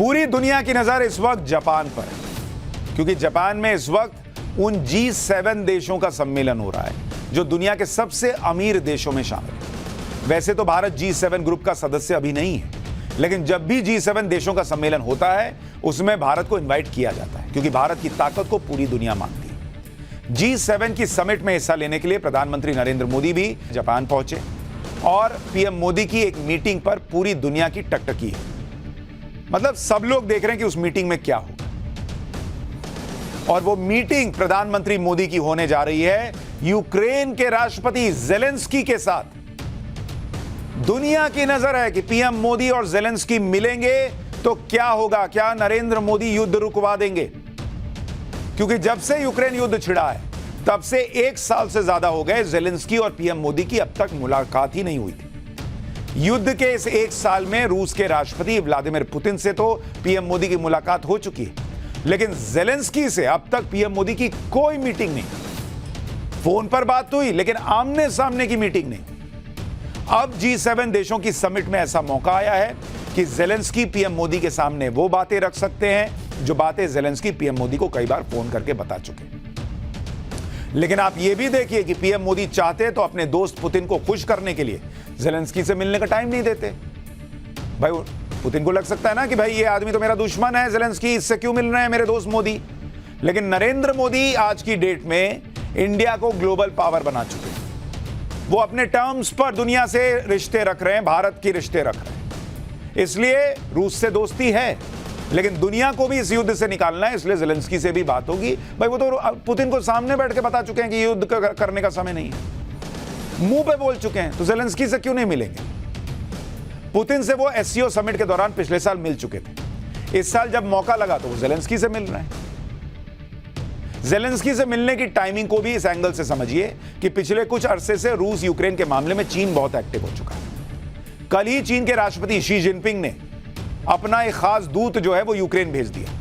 पूरी दुनिया की नजर इस वक्त जापान पर है, क्योंकि जापान में इस वक्त उन G7 देशों का सम्मेलन हो रहा है जो दुनिया के सबसे अमीर देशों में शामिल है। वैसे तो भारत G7 ग्रुप का सदस्य अभी नहीं है, लेकिन जब भी G7 देशों का सम्मेलन होता है उसमें भारत को इनवाइट किया जाता है, क्योंकि भारत की ताकत को पूरी दुनिया मानती है। G7 की समिट में हिस्सा लेने के लिए प्रधानमंत्री नरेंद्र मोदी भी जापान पहुंचे और पीएम मोदी की एक मीटिंग पर पूरी दुनिया की टकटकी है। मतलब सब लोग देख रहे हैं कि उस मीटिंग में क्या होगा, और वो मीटिंग प्रधानमंत्री मोदी की होने जा रही है यूक्रेन के राष्ट्रपति जेलेंस्की के साथ। दुनिया की नजर है कि पीएम मोदी और जेलेंस्की मिलेंगे तो क्या होगा, क्या नरेंद्र मोदी युद्ध रुकवा देंगे? क्योंकि जब से यूक्रेन युद्ध छिड़ा है तब से 1 साल से ज्यादा हो गए जेलेंस्की और पीएम मोदी की अब तक मुलाकात ही नहीं हुई थी। युद्ध के इस 1 साल में रूस के राष्ट्रपति व्लादिमीर पुतिन से तो पीएम मोदी की मुलाकात हो चुकी है, लेकिन जेलेंस्की से अब तक पीएम मोदी की कोई मीटिंग नहीं। फोन पर बात हुई लेकिन आमने सामने की मीटिंग नहीं। अब G7 देशों की समिट में ऐसा मौका आया है कि जेलेंस्की पीएम मोदी के सामने वो बातें रख सकते हैं जो बातें जेलेंस्की पीएम मोदी को कई बार फोन करके बता चुके हैं। लेकिन आप ये भी देखिए कि पीएम मोदी चाहते तो अपने दोस्त पुतिन को खुश करने के लिए जेलेंस्की से मिलने का टाइम नहीं देते। भाई पुतिन को लग सकता है ना कि भाई ये आदमी तो मेरा दुश्मन है जेलेंस्की, इससे क्यों मिल रहे हैं मेरे दोस्त मोदी। लेकिन नरेंद्र मोदी आज की डेट में इंडिया को ग्लोबल पावर बना चुके हैं। वो अपने टर्म्स पर दुनिया से रिश्ते रख रहे हैं, भारत के रिश्ते रख रहे हैं। इसलिए रूस से दोस्ती है, लेकिन दुनिया को भी इस युद्ध से निकालना है, इसलिए जेलेंस्की से भी बात होगी। भाई वो तो पुतिन को सामने बैठ के बता चुके हैं कि युद्ध करने का समय नहीं है, मुंह पे बोल चुके हैं, तो जेलेंस्की से क्यों नहीं मिलेंगे? पुतिन से वो एससीओ समिट के दौरान पिछले साल मिल चुके थे। इस साल जब मौका लगा तो वो जेलेंस्की से मिल रहे हैं। जेलेंस्की से मिलने की टाइमिंग को भी इस एंगल से समझिए कि पिछले कुछ अरसे से रूस यूक्रेन के मामले में चीन बहुत एक्टिव हो चुका है। कल ही चीन के राष्ट्रपति शी जिनपिंग ने अपना एक खास दूत जो है वो यूक्रेन भेज दिया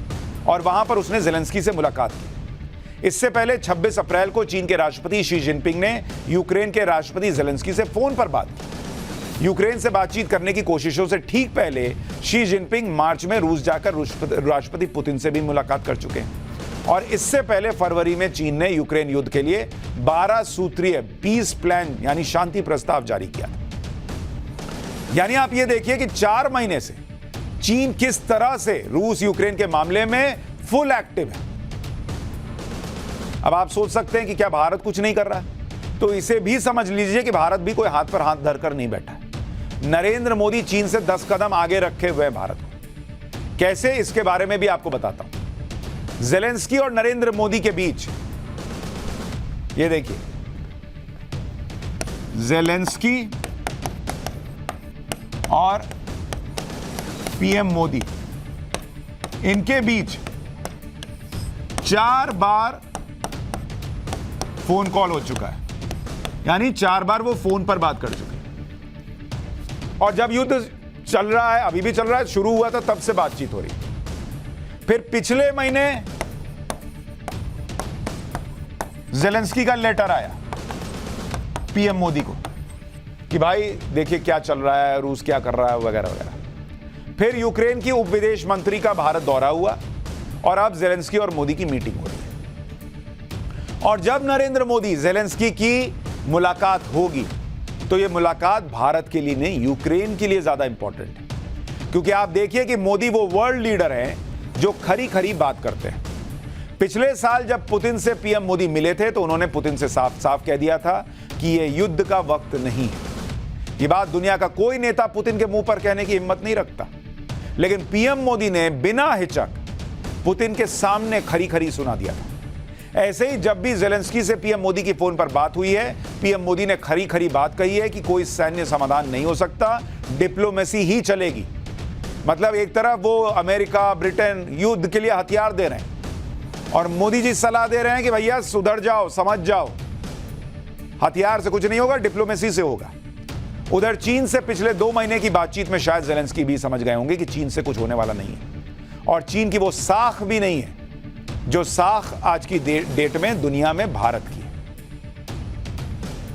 और वहां पर उसने जेलेंस्की से मुलाकात की। इससे पहले 26 अप्रैल को चीन के राष्ट्रपति शी जिनपिंग ने यूक्रेन के राष्ट्रपति जेलेंस्की से फोन पर बात की। यूक्रेन से बातचीत करने की कोशिशों से ठीक पहले शी जिनपिंग मार्च में रूस जाकर राष्ट्रपति पुतिन से भी मुलाकात कर चुके हैं, और इससे पहले फरवरी में चीन ने यूक्रेन युद्ध के लिए 12 सूत्रीय पीस प्लान यानी शांति प्रस्ताव जारी किया था। यानी आप ये देखिए कि 4 महीने से चीन किस तरह से रूस यूक्रेन के मामले में फुल एक्टिव है। अब आप सोच सकते हैं कि क्या भारत कुछ नहीं कर रहा है, तो इसे भी समझ लीजिए कि भारत भी कोई हाथ पर हाथ धरकर नहीं बैठा है। नरेंद्र मोदी चीन से 10 कदम आगे रखे हुए हैं भारत को। कैसे, इसके बारे में भी आपको बताता हूं। जेलेंस्की और नरेंद्र मोदी के बीच ये देखिए, जेलेंस्की और पीएम मोदी, इनके बीच 4 बार फोन कॉल हो चुका है, यानी 4 बार वो फोन पर बात कर चुके हैं। और जब युद्ध चल रहा है, अभी भी चल रहा है, शुरू हुआ था तब से बातचीत हो रही। फिर पिछले महीने जेलेंस्की का लेटर आया पीएम मोदी को कि भाई देखिए क्या चल रहा है, रूस क्या कर रहा है, वगैरह वगैरह। फिर यूक्रेन की उप विदेश मंत्री का भारत दौरा हुआ और अब जेलेंस्की और मोदी की मीटिंग हो रही है। और जब नरेंद्र मोदी जेलेंस्की की मुलाकात होगी तो यह मुलाकात भारत के लिए नहीं, यूक्रेन के लिए ज्यादा इंपॉर्टेंट है, क्योंकि आप देखिए कि मोदी वो वर्ल्ड लीडर हैं जो खरी खरी बात करते हैं। पिछले साल जब पुतिन से पीएम मोदी मिले थे तो उन्होंने पुतिन से साफ साफ कह दिया था कि यह युद्ध का वक्त नहीं है। ये बात दुनिया का कोई नेता पुतिन के मुंह पर कहने की हिम्मत नहीं रखता, लेकिन पीएम मोदी ने बिना हिचक पुतिन के सामने खरी खरी सुना दिया था। ऐसे ही जब भी जेलेंस्की से पीएम मोदी की फोन पर बात हुई है, पीएम मोदी ने खरी खरी बात कही है कि कोई सैन्य समाधान नहीं हो सकता, डिप्लोमेसी ही चलेगी। मतलब एक तरफ वो अमेरिका, ब्रिटेन युद्ध के लिए हथियार दे रहे हैं और मोदी जी सलाह दे रहे हैं कि भैया सुधर जाओ, समझ जाओ, हथियार से कुछ नहीं होगा, डिप्लोमेसी से होगा। उधर चीन से पिछले 2 महीने की बातचीत में शायद जेलेंस्की भी समझ गए होंगे कि चीन से कुछ होने वाला नहीं है, और चीन की वो साख भी नहीं है जो साख आज की डेट में दुनिया में भारत की है।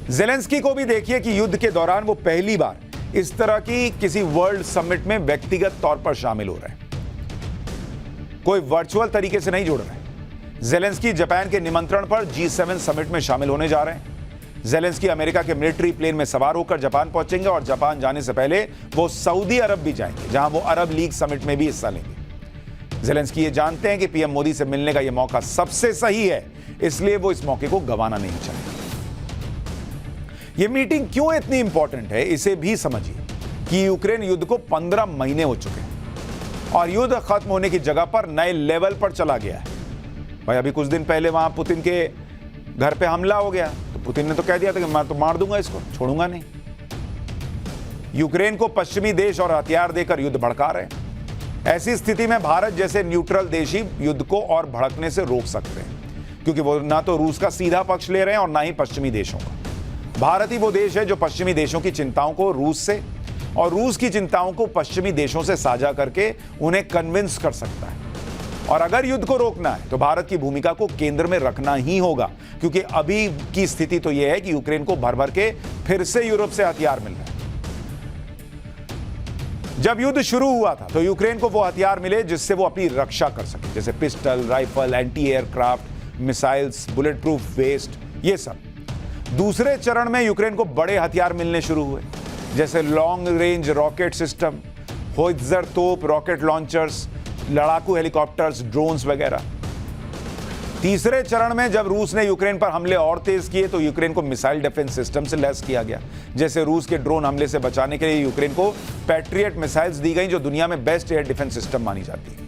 जेलेंस्की को भी देखिए कि युद्ध के दौरान वो पहली बार इस तरह की किसी वर्ल्ड समिट में व्यक्तिगत तौर पर शामिल हो रहे हैं। कोई वर्चुअल तरीके से नहीं जुड़ रहे। ज़ेलेंस्की जापान के निमंत्रण पर G7 समिट में शामिल होने जा रहे हैं। ज़ेलेंस्की अमेरिका के मिलिट्री प्लेन में सवार होकर जापान पहुंचेंगे और जापान जाने से पहले वो सऊदी अरब भी जाएंगे, जहां वो अरब लीग समिट में भी हिस्सा लेंगे। ज़ेलेंस्की ये जानते हैं कि पीएम मोदी से मिलने का ये मौका सबसे सही है, इसलिए वो इस मौके को गंवाना नहीं चाहते। ये मीटिंग क्यों इतनी इंपॉर्टेंट है, इसे भी समझिए कि यूक्रेन युद्ध को 15 महीने हो चुके हैं और युद्ध खत्म होने की जगह पर नए लेवल पर चला गया है। भाई अभी कुछ दिन पहले वहां पुतिन के घर पे हमला हो गया, तो पुतिन ने तो कह दिया था कि मैं तो मार दूंगा, इसको छोड़ूंगा नहीं। यूक्रेन को पश्चिमी देश और हथियार देकर युद्ध भड़का रहे हैं। ऐसी स्थिति में भारत जैसे न्यूट्रल देश ही युद्ध को और भड़कने से रोक सकते हैं, क्योंकि वो ना तो रूस का सीधा पक्ष ले रहे हैं और ना ही पश्चिमी देशों का। भारत ही वो देश है जो पश्चिमी देशों की चिंताओं को रूस से और रूस की चिंताओं को पश्चिमी देशों से साझा करके उन्हें कन्विंस कर सकता है। और अगर युद्ध को रोकना है तो भारत की भूमिका को केंद्र में रखना ही होगा, क्योंकि अभी की स्थिति तो यह है कि यूक्रेन को भर भर के फिर से यूरोप से हथियार मिल रहे हैं। जब युद्ध शुरू हुआ था तो यूक्रेन को वो हथियार मिले जिससे वो अपनी रक्षा कर सके, जैसे pistol, rifle, anti aircraft missiles, bullet proof waste, ये सब। दूसरे चरण में यूक्रेन को बड़े हथियार मिलने शुरू हुए, जैसे लॉन्ग रेंज रॉकेट सिस्टम, होइत्जर तोप, रॉकेट लॉन्चर्स, लड़ाकू हेलीकॉप्टर्स, ड्रोन्स वगैरह। तीसरे चरण में जब रूस ने यूक्रेन पर हमले और तेज किए तो यूक्रेन को मिसाइल डिफेंस सिस्टम से लैस किया गया, जैसे रूस के ड्रोन हमले से बचाने के लिए यूक्रेन को पैट्रियट मिसाइल्स दी गई, जो दुनिया में बेस्ट एयर डिफेंस सिस्टम मानी जाती है।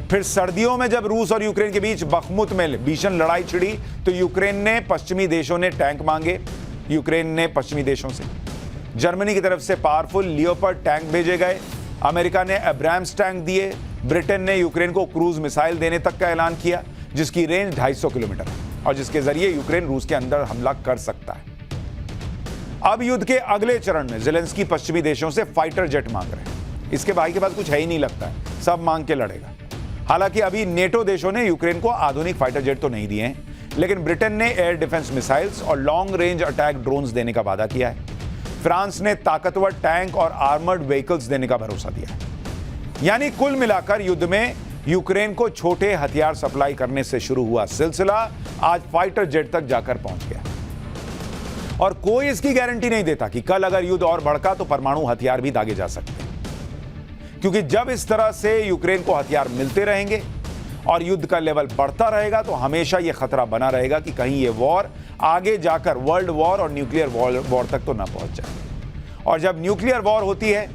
फिर सर्दियों में जब रूस और यूक्रेन के बीच बखमुत में भीषण लड़ाई छिड़ी तो यूक्रेन ने पश्चिमी देशों ने टैंक मांगे। यूक्रेन ने पश्चिमी देशों से जर्मनी की तरफ से पावरफुल लियोपर्ड टैंक भेजे गए, अमेरिका ने एब्राम्स टैंक दिए, ब्रिटेन ने यूक्रेन को क्रूज मिसाइल देने तक का ऐलान किया, जिसकी रेंज 250 किलोमीटर है और जिसके जरिए यूक्रेन रूस के अंदर हमला कर सकता है। अब युद्ध के अगले चरण में ज़ेलेंस्की पश्चिमी देशों से फाइटर जेट मांग रहे हैं। इसके भाई के पास कुछ है ही नहीं लगता है, सब मांग के लड़ेगा। हालांकि अभी नेटो देशों ने यूक्रेन को आधुनिक फाइटर जेट तो नहीं दिए हैं, लेकिन ब्रिटेन ने एयर डिफेंस मिसाइल्स और लॉन्ग रेंज अटैक ड्रोन्स देने का वादा किया है। फ्रांस ने ताकतवर टैंक और आर्मर्ड व्हीकल्स देने का भरोसा दिया है। यानी कुल मिलाकर युद्ध में यूक्रेन को छोटे हथियार सप्लाई करने से शुरू हुआ सिलसिला आज फाइटर जेट तक जाकर पहुंच गया। और कोई इसकी गारंटी नहीं देता कि कल अगर युद्ध और भड़का तो परमाणु हथियार भी दागे जा सकते हैं, क्योंकि जब इस तरह से यूक्रेन को हथियार मिलते रहेंगे और युद्ध का लेवल बढ़ता रहेगा तो हमेशा यह खतरा बना रहेगा कि कहीं यह वॉर आगे जाकर वर्ल्ड वॉर और न्यूक्लियर वॉर तक तो ना पहुंच जाए। और जब न्यूक्लियर वॉर होती है,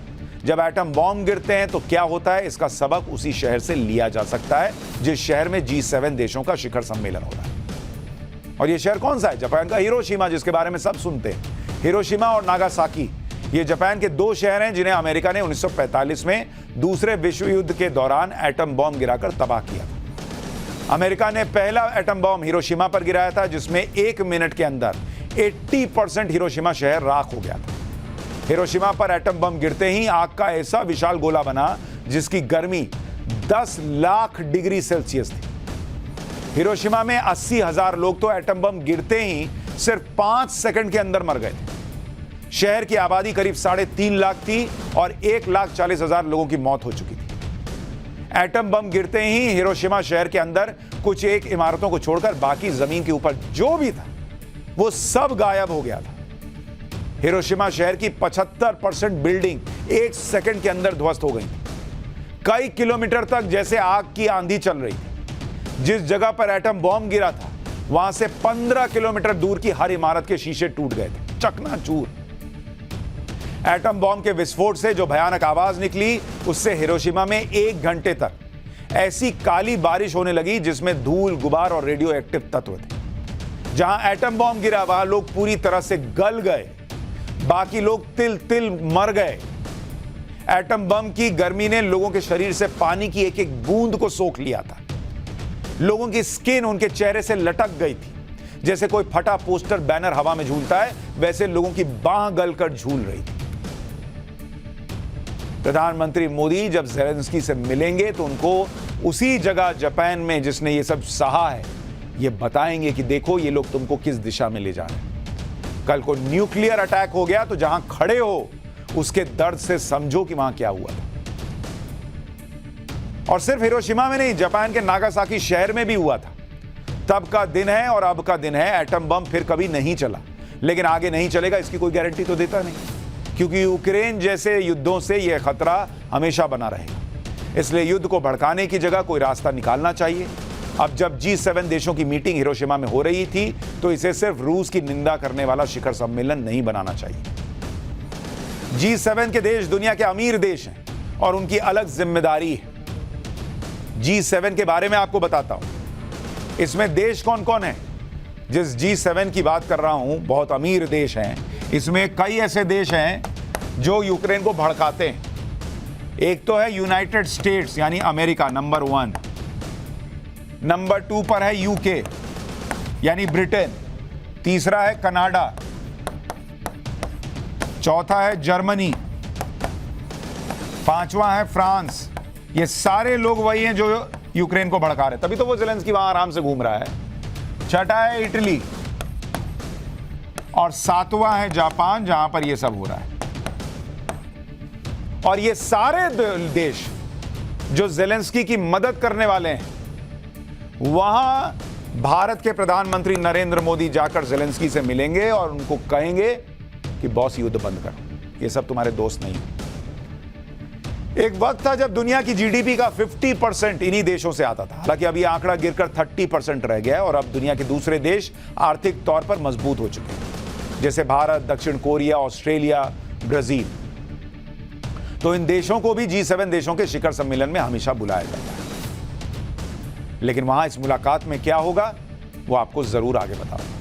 जब एटम बॉम्ब गिरते हैं तो क्या होता है, इसका सबक उसी शहर से लिया जा सकता है जिस शहर में G7 देशों का शिखर सम्मेलन हो रहा है। और यह शहर कौन सा है? जापान का हिरोशिमा, जिसके बारे में सब सुनते हैं। हिरोशिमा और नागासाकी ये जापान के दो शहर हैं जिन्हें अमेरिका ने 1945 में दूसरे विश्व युद्ध के दौरान एटम बॉम्ब गिराकर तबाह किया था। अमेरिका ने पहला एटम बॉम्ब हिरोशिमा पर गिराया था, जिसमें 1 मिनट के अंदर 80% हिरोशिमा शहर राख हो गया था। हिरोशिमा पर एटम बम गिरते ही आग का ऐसा विशाल गोला बना जिसकी गर्मी 10 लाख डिग्री सेल्सियस थी। हिरोशिमा में 80,000 लोग तो एटम बम गिरते ही सिर्फ 5 सेकंड के अंदर मर गए थे। शहर की आबादी करीब 3.5 लाख थी और 1,40,000 लोगों की मौत हो चुकी थी। एटम बम गिरते ही हिरोशिमा शहर के अंदर कुछ एक इमारतों को छोड़कर बाकी जमीन के ऊपर जो भी था वो सब गायब हो गया था। हिरोशिमा शहर की 75% बिल्डिंग 1 सेकंड के अंदर ध्वस्त हो गई। कई किलोमीटर तक जैसे आग की आंधी चल रही थी। जिस जगह पर एटम बॉम्ब गिरा था वहां से 15 किलोमीटर दूर की हर इमारत के शीशे टूट गए थे, चकनाचूर। एटम बॉम्ब के विस्फोट से जो भयानक आवाज निकली, उससे हिरोशिमा में 1 घंटे तक ऐसी काली बारिश होने लगी जिसमें धूल, गुबार और रेडियो एक्टिव तत्व थे। जहां एटम बॉम्ब गिरा वहां लोग पूरी तरह से गल गए, बाकी लोग तिल तिल मर गए। एटम बम की गर्मी ने लोगों के शरीर से पानी की एक एक बूंद को सोख लिया था। लोगों की स्किन उनके चेहरे से लटक गई थी। जैसे कोई फटा पोस्टर बैनर हवा में झूलता है, वैसे लोगों की बांह गलकर झूल रही थी। प्रधानमंत्री मोदी जब ज़ेलेंस्की से मिलेंगे तो उनको उसी जगह जापान में जिसने ये सब सहा है, ये बताएंगे कि देखो ये लोग तुमको किस दिशा में ले जा रहे हैं। कल को न्यूक्लियर अटैक हो गया तो जहां खड़े हो उसके दर्द से समझो कि वहां क्या हुआ था। और सिर्फ हिरोशिमा में नहीं, जापान के नागासाकी शहर में भी हुआ था। तब का दिन है और अब का दिन है। एटम बम फिर कभी नहीं चला, लेकिन आगे नहीं चलेगा इसकी कोई गारंटी तो देता नहीं, क्योंकि यूक्रेन जैसे युद्धों से यह खतरा हमेशा बना रहेगा। इसलिए युद्ध को भड़काने की जगह कोई रास्ता निकालना चाहिए। अब जब G7 देशों की मीटिंग हिरोशिमा में हो रही थी, तो इसे सिर्फ रूस की निंदा करने वाला शिखर सम्मेलन नहीं बनाना चाहिए। G7 के देश दुनिया के अमीर देश हैं और उनकी अलग जिम्मेदारी है। G7 के बारे में आपको बताता हूं। इसमें देश कौन कौन है? जिस G7 की बात कर रहा हूं, बहुत अमीर देश हैं। इसमें कई ऐसे देश हैं जो यूक्रेन को भड़काते हैं। एक तो है यूनाइटेड स्टेट्स यानी अमेरिका, नंबर 1। नंबर 2 पर है यूके यानी ब्रिटेन। तीसरा है कनाडा। चौथा है जर्मनी। पांचवा है फ्रांस। ये सारे लोग वही हैं जो यूक्रेन को भड़का रहे, तभी तो वो ज़ेलेंस्की वहां आराम से घूम रहा है। छठा है इटली और सातवां है जापान, जहां पर ये सब हो रहा है। और ये सारे देश जो ज़ेलेंस्की की मदद करने वाले हैं, वहां भारत के प्रधानमंत्री नरेंद्र मोदी जाकर ज़ेलेंस्की से मिलेंगे और उनको कहेंगे कि बॉस युद्ध बंद करो, ये सब तुम्हारे दोस्त नहीं। एक वक्त था जब दुनिया की जीडीपी का 50% इन्हीं देशों से आता था। हालांकि अब यह आंकड़ा गिरकर 30% रह गया है और अब दुनिया के दूसरे देश आर्थिक तौर पर मजबूत हो चुके हैं, जैसे भारत, दक्षिण कोरिया, ऑस्ट्रेलिया, ब्राजील। तो इन देशों को भी G7 देशों के शिखर सम्मेलन में हमेशा बुलाया जाता है। लेकिन वहां इस मुलाकात में क्या होगा, वो आपको जरूर आगे बताऊंगा।